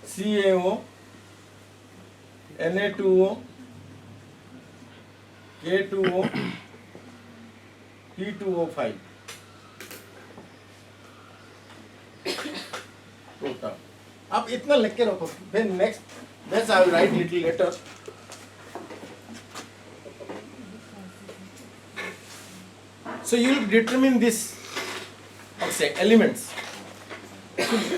CaO, Na2O, K2O, P2O5 total. आप इतना लिख के रखो, फिर next I will write little letter. So you will determine this elements.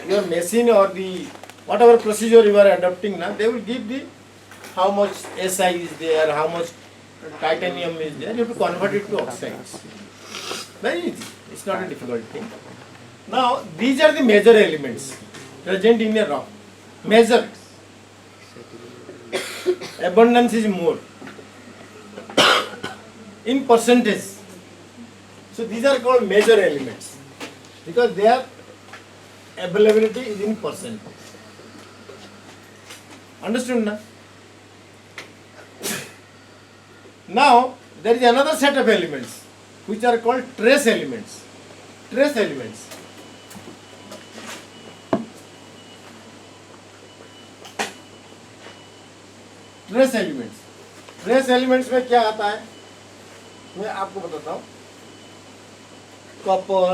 Your machine or the whatever procedure you are adopting now, they will give the how much Si is there, how much titanium is there. You have to convert it to oxides. Very easy. It's not a difficult thing. Now these are the major elements present in a rock. Major. Abundance is more in percentage. So these are called major elements because their availability is in percent. Understood na? Now there is another set of elements which are called trace elements. Trace elements. Trace elements. Trace elements में क्या आता है? मैं आपको बताता हूँ। Copper,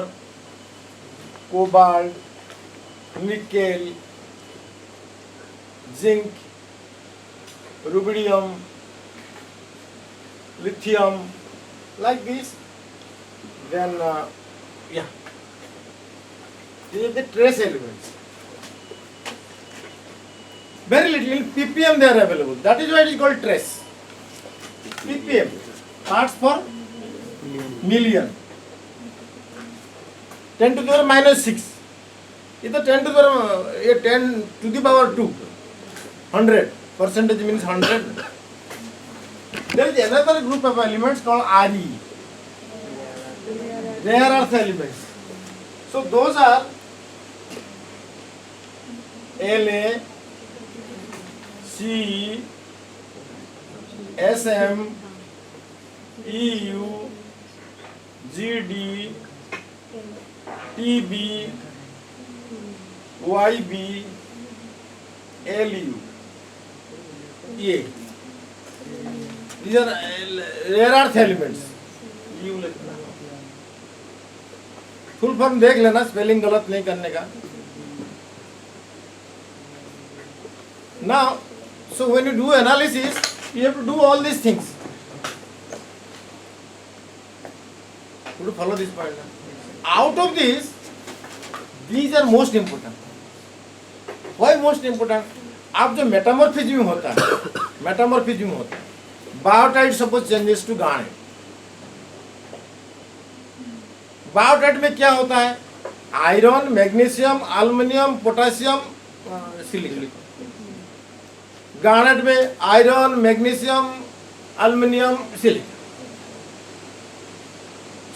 cobalt, nickel, zinc, rubidium, lithium, like this. Then these are the trace elements. Very little in ppm they are available. That is why it is called trace. ppm, parts per million. 10 to the power minus 6. ये तो 10 to the power, ये 10 to the power 2. 100. Percentage means 100. There is another group of elements called Re. Rare earth elements. So those are La, Ce, Sm, Eu, Gd, Tb, Yb, Lu. ये these are rare earth elements. Full form देख लेना, spelling गलत नहीं करने का। Now, so when you do analysis, you have to do all these things. You have to follow this point. Out of this, these are most important. Why most important? आप जो metamorphism होता है, biotite suppose changes to garnet. Biotite में क्या होता है? Iron, magnesium, aluminium, potassium, silicon. Garnet में iron, magnesium, aluminium, silicon.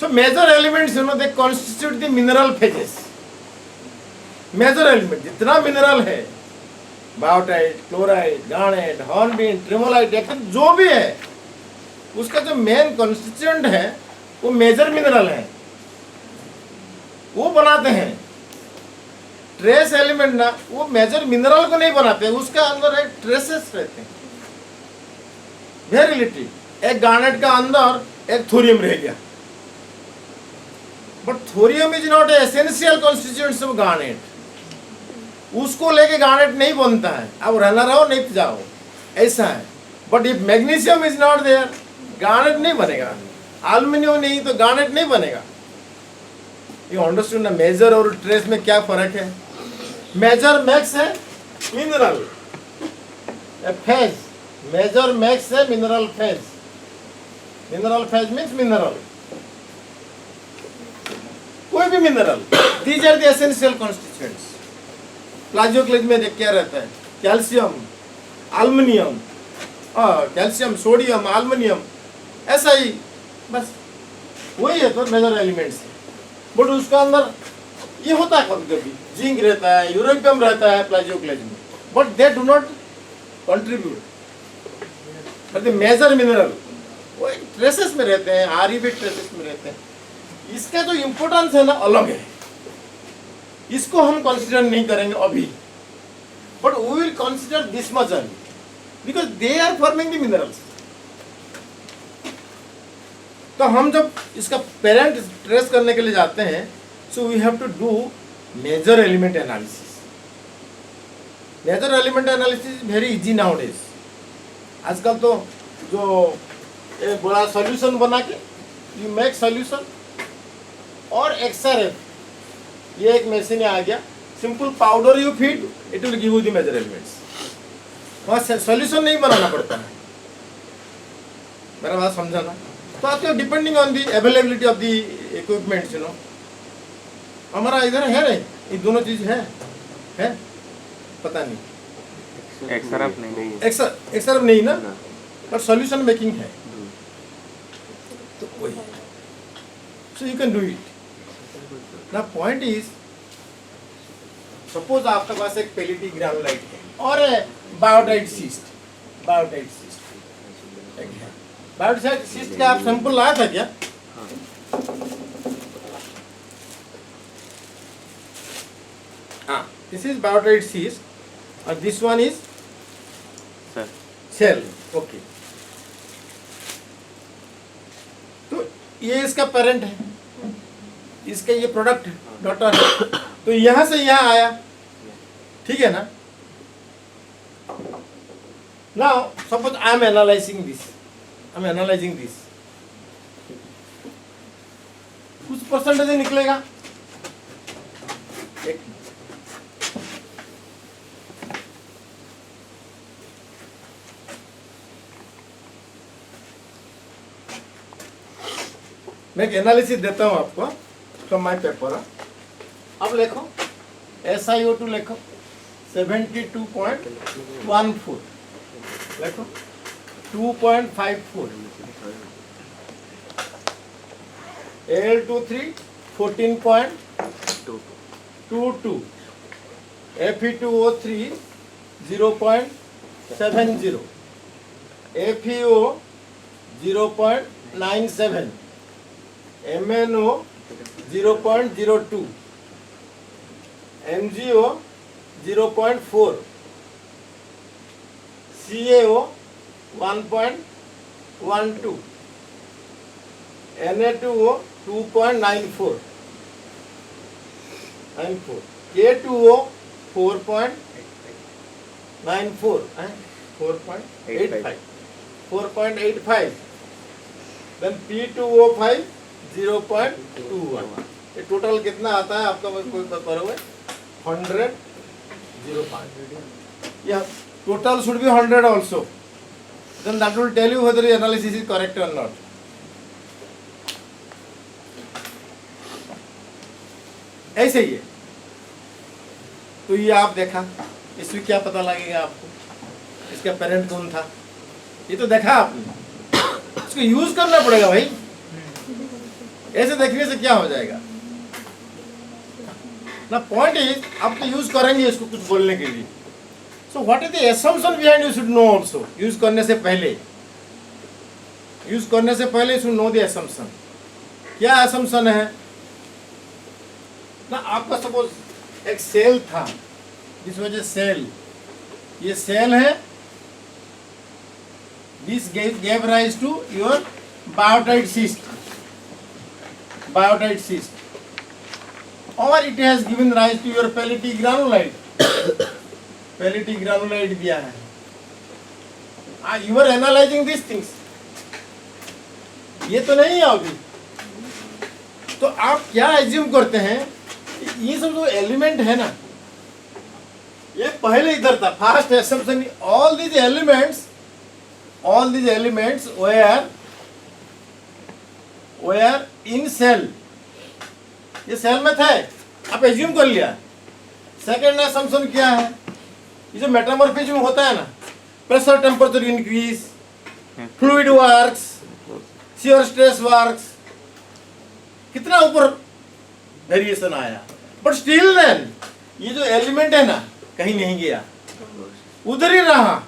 So major elements, they constitute the mineral phases. Major element, जितना मिनरल है, बायोटाइट, क्लोराइड, गार्नेट, हॉर्नबीन, ट्रेमोलाइट, जो भी है, उसका जो मेन कॉन्स्टिट्यूएंट है, वो मेजर मिनरल है, वो बनाते हैं। ट्रेस एलिमेंट ना, वो मेजर मिनरल को नहीं बनाते, उसका अंदर एक ट्रेसेस रहते हैं, वेरी लिटिल। एक गार्नेट का अंदर एक थोरियम रह गया, but thorium is not essential constituents of garnet. उसको लेके गार्नेट नहीं बनता है, अब रहना रहो नहीं तो जाओ, ऐसा है। But if magnesium is not there, garnet नहीं बनेगा। एल्युमिनियम नहीं तो गार्नेट नहीं बनेगा। यू अंडरस्टैंड ना? मेजर और ट्रेस में क्या फर्क है? मेजर मैक्स है मिनरल फेज, मेजर मैक्स है mineral phase. Mineral phase means mineral, कोई भी mineral. These are the essential constituents. Plagioclase में देख क्या रहता है? Calcium, aluminium, calcium, sodium, aluminium, ऐसा ही बस वही है तो मेजर एलिमेंट्स। बट उसका अंदर ये होता है, कभी कभी जिंक रहता है, यूरेनियम रहता है प्लाजियोक्लेज में, but they do not contribute. But the major mineral वो ट्रेसेस में रहते हैं, आर भी ट्रेसेस में रहते हैं। इसका जो इम्पोर्टेंस है ना, अलग है। इसको हम कंसिडर नहीं करेंगे अभी। but we will consider this much only because they are forming the minerals. तो हम जब इसका पेरेंट ट्रेस करने के लिए जाते हैं, so we have to do major element analysis. Major element analysis is very easy nowadays. आजकल तो जो एक बड़ा सॉल्यूशन बना के यू मेक सॉल्यूशन और XRF, ये एक मशीन आ गया, simple powder you feed, it will give you the major elements. वहाँ सॉल्यूशन नहीं बनाना पड़ता है. मेरा बात समझा ना? तो आपको depending on the availability of the equipments, you know. हमारा इधर है नहीं, ये दोनों चीज है पता नहीं. XRF नहीं है. XRF नहीं ना, बट सॉल्यूशन मेकिंग है. तो वही, so you can do it. ना पॉइंट इज, सपोज आपके पास एक पेलिटी ग्रैनुलाइट है और बायोटाइट सिस्ट. बायोटाइट सिस्ट का आप सैंपल लाया था क्या? हाँ, दिस इज बायोटाइट सिस्ट और this one is shale. Okay, तो ये इसका पेरेंट है, इसका ये प्रोडक्ट है, डॉटर है. तो यहां से यहां आया, ठीक है ना? Now suppose I am analysing this, कुछ परसेंटेज निकलेगा. एक मैं एक एनालिसिस देता हूं आपको फ्रॉम माय पेपर. अब लिखो SiO2 लिखो 72.14, लिखो 2.54, Al23 14.22, Fe2O3 0.70, FeO 0.97, MnO 0.02, MgO 0.4, CaO 1.12, Na2O 2.94, K2O 4.85, then P2O5 0.21. ये टोटल कितना आता है आपका? कोई करोगे 100.05. Yeah, total should be 100 also. Then that will tell you whether the analysis is correct or not. ऐसे ही है. तो ये आप देखा, इसमें क्या पता लगेगा आपको? इसका पेरेंट कौन था? ये तो देखा आपने, इसको यूज करना पड़ेगा भाई. ऐसे देखने से क्या हो जाएगा ना? पॉइंट इज, आप तो यूज करेंगे इसको कुछ बोलने के लिए. So what is the assumption behind, you should know also. Use करने से पहले you should know the assumption. क्या असम्पशन है ना? आपका सपोज एक सेल था, दिस वाज ए सेल. ये सेल है, this gave rise to your biotite cyst, or it has given rise to your pellitic granulite. pellitic granulite दिया है. You are analyzing these things. ये तो नहीं है अभी. तो आप क्या एज्यूम करते हैं? ये सब जो एलिमेंट है ना, ये पहले इधर था. First assumption, all these elements were in cell. ये सेल में थे, आप एज्यूम कर लिया. सेकेंड असम्पशन क्या है? ये जो मेटामॉर्फिज्म होता है ना, pressure temperature increase, fluid works, shear stress works, कितना ऊपर वेरिएशन आया. बट स्टिल देन ये जो एलिमेंट है ना, कहीं नहीं गया, उधर ही रहा.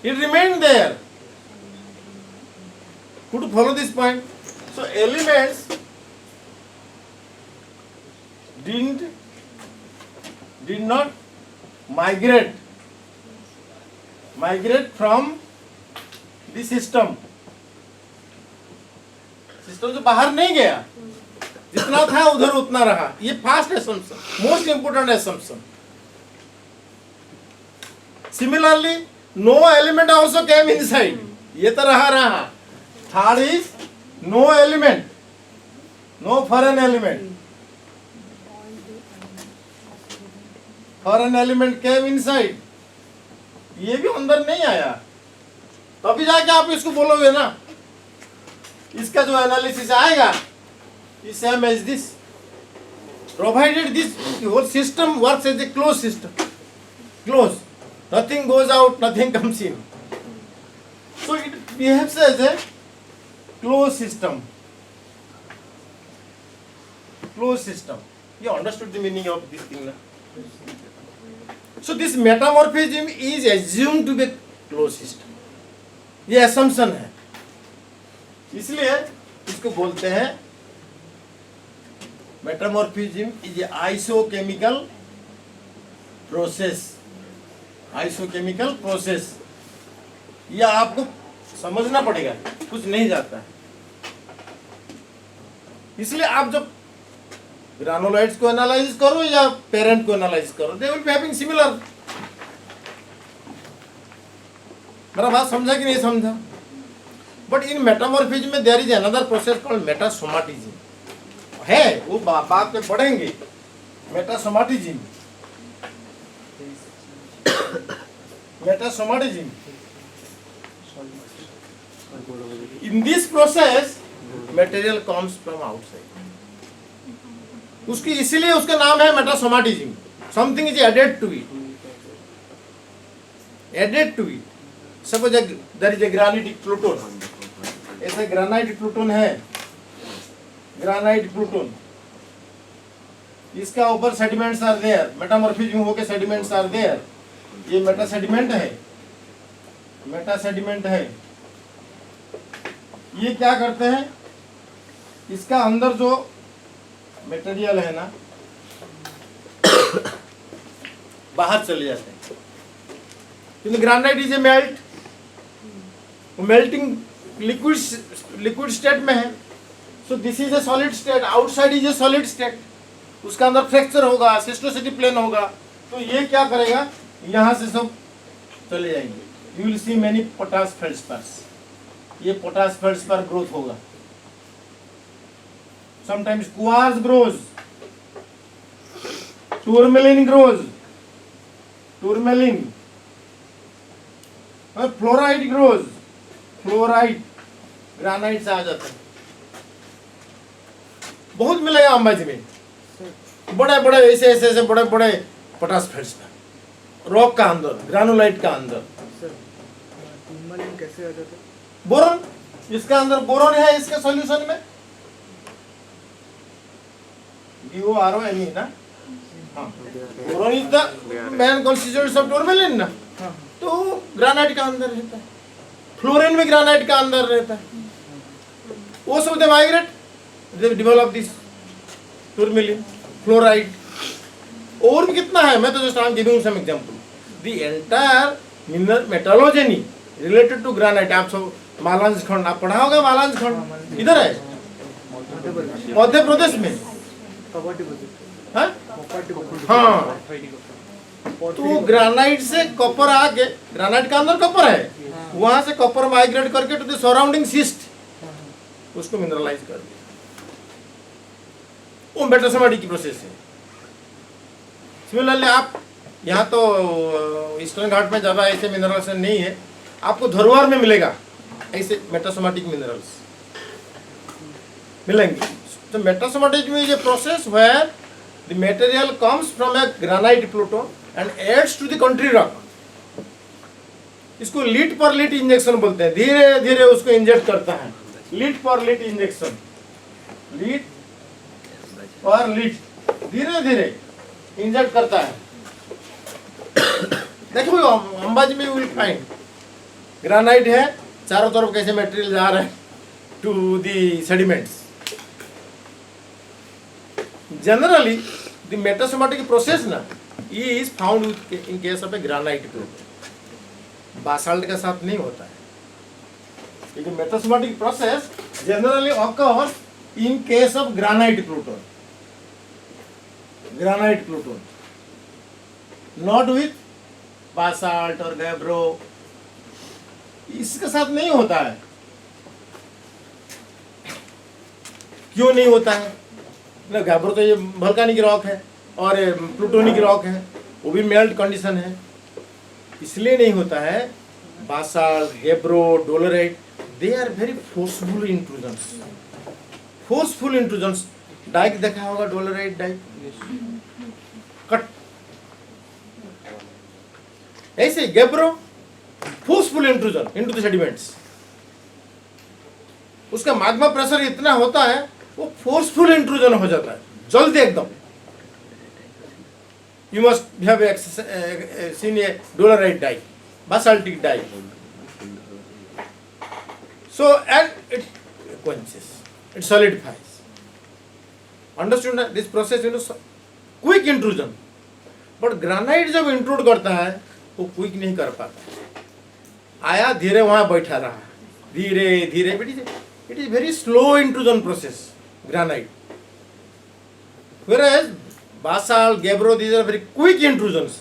It remain there. Could you follow this point? So elements did not migrate from the system से बाहर नहीं गया, जितना था उधर उतना रहा। ये first assumption, most important assumption. Similarly no element also came inside, ये तो रहा। Third is no element, no foreign element. Foreign element came inside, ये भी अंदर नहीं आया, तभी जाके आप इसको बोलोगे ना। इसका जो एनालिसिस आएगा is same as this, provided this whole system works as a closed system, closed, nothing goes out, nothing comes in, so it behaves as a closed system. You understood the meaning of this thing na? So this metamorphism is assumed to be closed system, ये assumption है, इसलिए इसको बोलते हैं metamorphism is a आइसोकेमिकल process. यह आपको समझना पड़ेगा, कुछ नहीं जाता है। इसलिए आप जब ग्रानुलाइट्स को एनालाइज करो या पेरेंट को एनालाइज करो, they will be having similar. मेरा बात समझा कि नहीं समझा? बट इन मेटामॉर्फिज्म में there is another process called metasomatism है, वो बात में पढ़ेंगे। Metasomatism in this process material comes from outside, उसकी इसीलिए उसका नाम है metasomatism. Something is added to it. Suppose there is a granite pluton, ऐसा ग्रेनाइट प्लूटोन है, इसका ऊपर सेडिमेंट्स आर देयर, मेटामॉर्फिज्म होके सेडिमेंट्स आर देयर। ये मेटा सेडिमेंट है। ये क्या करते हैं, इसका अंदर जो मटेरियल है ना बाहर चले जाते हैं, क्योंकि granite is a melting liquid state में है। So this is a solid state, outside is a solid state, उसका अंदर फ्रैक्चर होगा, सिस्टोसिटी प्लेन होगा, तो ये क्या करेगा, यहाँ से सब चले जाएंगे। You will see many potash feldspars, ये पोटाश फेल्डस्पर ग्रोथ होगा। Sometimes quartz grows, tourmaline grows, fluoride grows, granite से आ जाता है। बहुत मिलेगा अंबाजी में, बड़े ऐसे बड़े पोटाश फेल्डस्पर रॉक का अंदर, ग्रानुलाइट का अंदर। टूरमेलिन कैसे आ जाता है? बोरॉन, इसका अंदर बोरॉन है, इसके सॉल्यूशन में BORON ना, boron is the main constituent of tourmaline ना, तो ग्रेनाइट का अंदर रहता है। फ्लोरीन में ग्रेनाइट का अंदर रहता है। वो सब they migrate, they develop this tourmaline, fluoride. और भी कितना है, मैं तो just I am giving some example. The entire mineral metology related to granite. आप सब मालांज खंड आप पढ़ा होगा, मालांज खंड इधर है मध्य प्रदेश में, हाँ। तो ग्रेनाइट से कॉपर आके, ग्रेनाइट का अंदर कॉपर है, वहां से कॉपर माइग्रेट करके टू द सराउंडिंग सिस्ट, उसको मिनरलाइज कर दिया। वो मेटासोमाटिक की प्रोसेस है। सिमिलरली आप यहाँ तो ईस्टर्न घाट में ज़्यादा ऐसे मिनरल्स नहीं है, आपको धरोहर में मिलेगा ऐसे मेटासोमाटिक मिनरल्स मिलेंगे। तो metasomatism is a process where the material comes from a granite pluton and adds to the country rock. इसको लीड पर लीड इंजेक्शन बोलते हैं, धीरे धीरे उसको इंजेक्ट करता है, lead par lit injection, lead par lead धीरे धीरे इंजेक्ट करता है। देखो अंबाजी में विल फाइंड ग्रेनाइट है, चारों तरफ कैसे मटेरियल जा रहा है to the sediments. Generally the metasomatic process ना is found in case of a granite pluto. Basalt के साथ नहीं होता है, क्योंकि metasomatic process generally occurs in case of granite pluto, granite pluto, not with basalt और गैब्रो, इसके साथ नहीं होता है। क्यों नहीं होता है? गैब्रो तो ये वोल्केनिक रॉक है और प्लूटोनिक रॉक है, वो भी मेल्ट कंडीशन है, इसलिए नहीं होता है। Basalt, gabbro, dolerite, they are very forceful intrusions, forceful intrusions. Dyke देखा होगा, डोलराइट डाइक कट, ऐसे gabbro forceful intrusion into the sediments. उसका मैग्मा प्रेशर इतना होता है, वो फोर्सफुल इंट्रूजन हो जाता है जल्दी एकदम। You must have seen a dolerite dyke, basaltic dyke, so and it quenches, it solidifies. Understood ना? This process quick intrusion, but granite जब intrude करता है वो quick नहीं कर पाता। आया धीरे वहाँ बैठा रहा, धीरे धीरे, it is very slow intrusion process, granite. Whereas basalt, gabbro, these are very quick intrusions.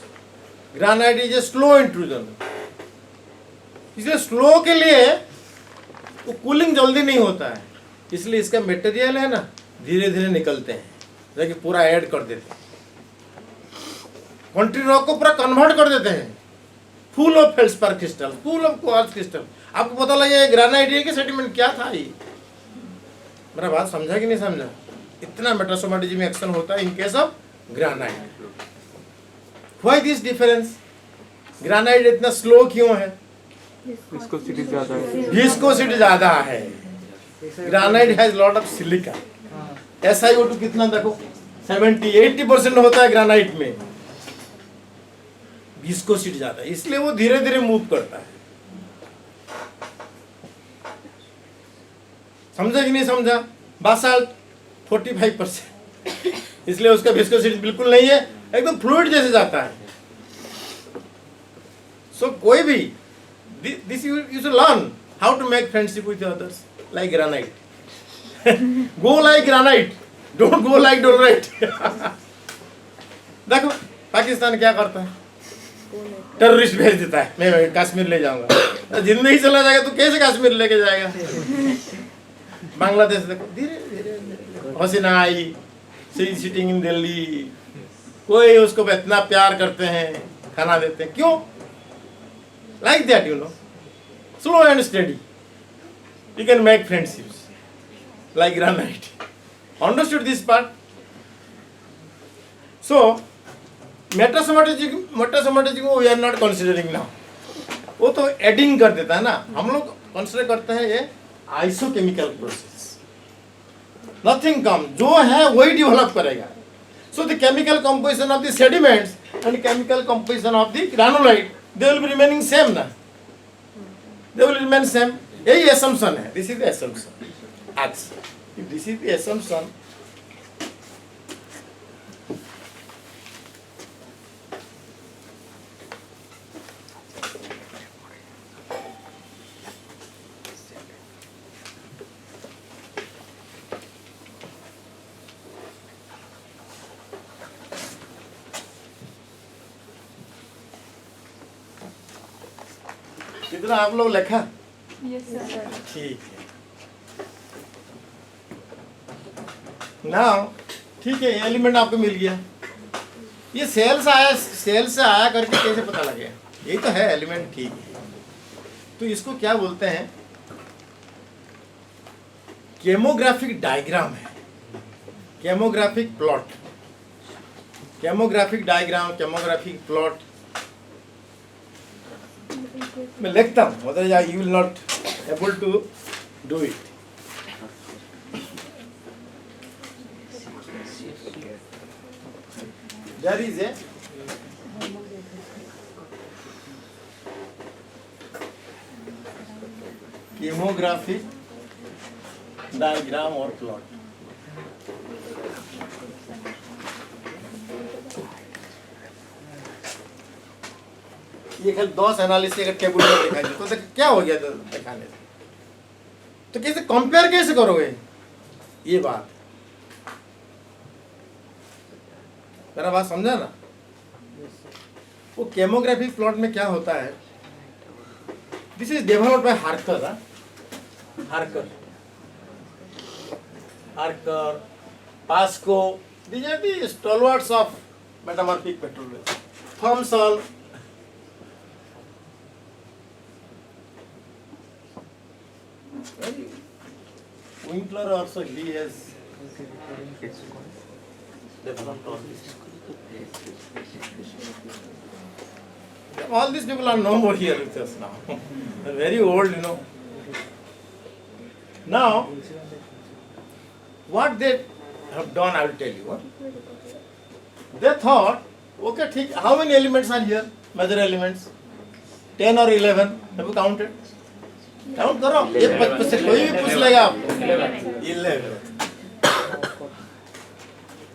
Granite is a slow intrusion. इसलिए स्लो के लिए वो कूलिंग जल्दी नहीं होता है, इसलिए इसका मटेरियल है ना धीरे धीरे निकलते हैं, जबकि पूरा ऐड कर देते हैं, कंट्री रॉक को पूरा कन्वर्ट कर देते हैं, full of feldspar crystal, full of quartz crystal. आपको पता लगे ग्रेनाइट है कि सेडिमेंट क्या था ये? मेरा बात समझा कि नहीं समझा? इतना मेटासोमेटिज्म एक्शन होता है इन case of granite. Why this difference? Granite इतना स्लो क्यों है? विस्कोसिटी ज्यादा है। विस्कोसिटी ज्यादा है। Granite has lot of silica. SiO2 कितना देखो, 70-80% होता है ग्रेनाइट में। विस्कोसिटी ज्यादा है, इसलिए वो धीरे धीरे मूव करता है। समझा कि नहीं समझा? बासाल्ट 45%, इसलिए उसका विस्कोसिटी बिल्कुल नहीं है, एकदम फ्लूइड जैसे जाता है। सो कोई भी this you should learn how to make friendship with others like granite. Go like granite, don't go like dolerite. देखो पाकिस्तान क्या करता है, टेररिस्ट भेज देता है, मैं कश्मीर ले जाऊंगा। जिंदगी चला जाएगा तो कैसे कश्मीर लेके जाएगा? बांग्लादेश देखो, धीरे धीरे हसीना आई, शी सिटिंग इन दिल्ली, कोई उसको इतना प्यार करते हैं, खाना देते हैं, क्यों? Like that, slow and steady. You can make friendships like granite. Understood this part? So, मेटासोमेटिज्म we are not considering now. वो तो एडिंग कर देता है ना, हम लोग कंसिडर करते हैं ये आइसोकेमिकल प्रोसेस। नथिंग कम, जो है वही डेवलप करेगा। So the chemical composition of the sediments and chemical composition of the granulite, they will be remaining same ना, they will remain same। यही assumption है, this is the assumption। अच्छा, if this is the assumption, कितना आप लोग लिखा? Yes sir. ठीक है ना, ठीक है, एलिमेंट आपको मिल गया। ये सेल से आया करके कैसे पता लगे? यही तो है एलिमेंट, ठीक है। तो इसको क्या बोलते हैं? केमोग्राफिक डायग्राम है, chemographic plot, chemographic diagram, chemographic plot. मैं लिखता हूँ, मतलब you will not able to do it. There is a chemographic diagram और प्लॉट। ये खाली 10 एनालिसिस अगर टेबल में दिखाई दे तो क्या हो गया दिखाने से? तो कैसे कंपेयर कैसे करोगे ये बात? मेरा बात समझा ना? वो केमोग्राफिक प्लॉट में क्या होता है, this is developed by Harker, POCSO, these are the stalwarts of metamorphic petrology. Thomson, Winkler also, he has developed all this. All these people are no more here with us now. They're very old, you know. Now, what they have done, I will tell you. They thought, okay, how many elements are here? Major elements? 10 or 11? Have you counted? Count करो, ये 55 से कोई भी पूछ लेगा आपको। 11।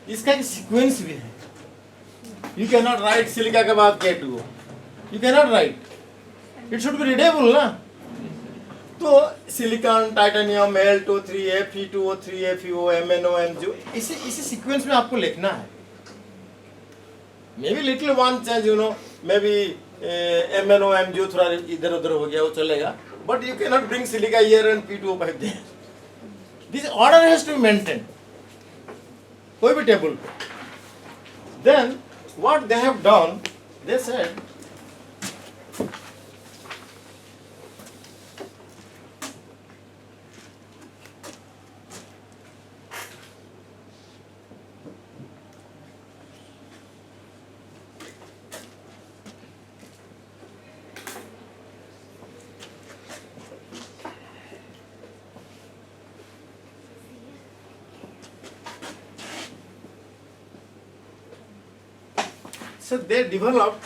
इसका एक सीक्वेंस भी है। You cannot write सिलिका के बाद K2O. You cannot write. It should be readable ना? तो silicon, titanium, Al2, 3A, Fe2O3, FeO, MnO, MgO, इसी सीक्वेंस में आपको लिखना है। Maybe little one change, you know, maybe MnO, MgO थोड़ा इधर उधर हो गया, वो चलेगा। But you cannot bring silica here and P2O5 there. This order has to be maintained. कोई भी टेबल पे। Then what they have done, they said, so they developed,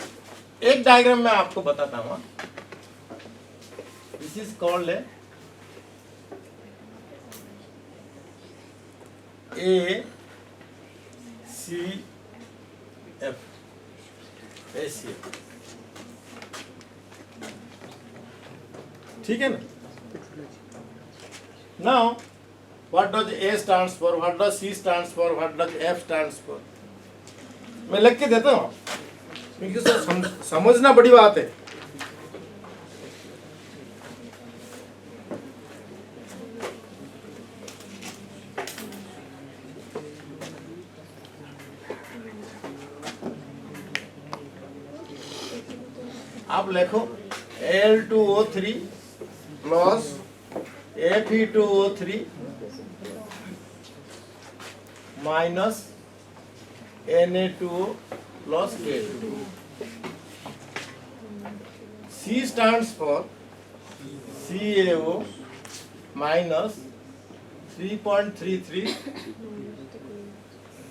एक डायग्राम में आपको बताता हूँ। This is called ACF, ठीक है ना? Now, what does A stands for? What does C stands for? What does F stands for? मैं लिख के देता हूँ, क्योंकि उसे समझना बड़ी बात है। आप लिखो Al2O3 plus Fe2O3 minus Na2O plus K2. C stands for CaO minus 3.33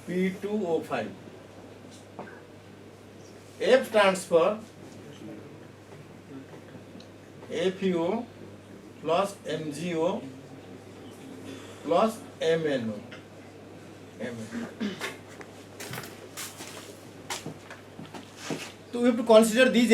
P2O5. F stands for FeO plus MgO plus MnO. So we have to consider these